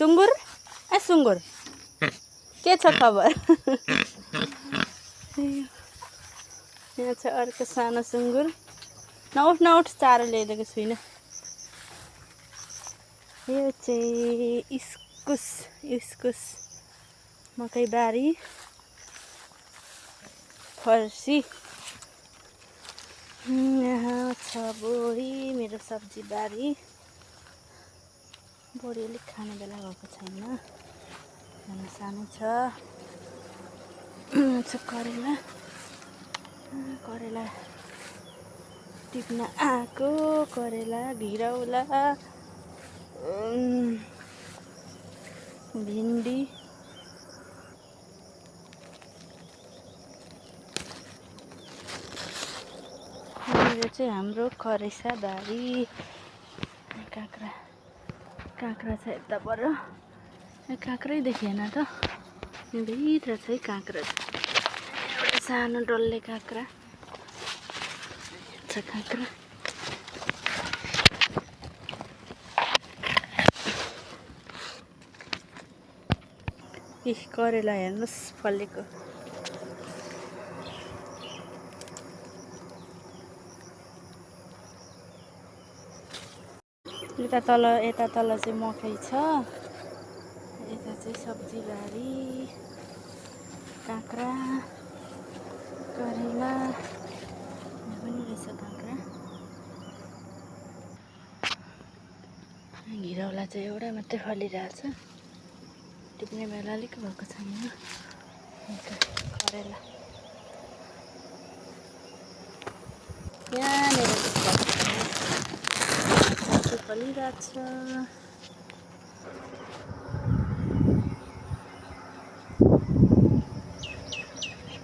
सुँगुर सुँगुर के छ खबर? यहाँ छ अर्को सानो सुँगुर। नउठ नउठ, चारो ल्याइदिएको छुइनँ। यो चाहिँ इस्कुस मकैबारी फर्सी। यहाँ छ बोडी, मेरो सब्जी बारी। बोडी अलिक खाने बेला भएको छैन, सानो छ। करेला टिप्न आएको, करेला घिरौला, भिन्डी, यो चाहिँ हाम्रो करेसा बारी। काँक्रा छ यता पर। काँक्रै देखिएन त, भित्र चाहिँ काँक्रा छ। एउटा सानो डल्ले काँक्रा छ। काँक्रा करेला हेर्नुहोस् फलेको। यता तल चाहिँ मकै छ। यता चाहिँ सब्जी बारी, काँक्रा, करेला पनि रहेछ। काँक्रा, घिरौला चाहिँ एउटा मात्रै फलिरहेछ। टिप्ने बेला अलिक भएको छैन। करेला यहाँनिर फलिरहेछ।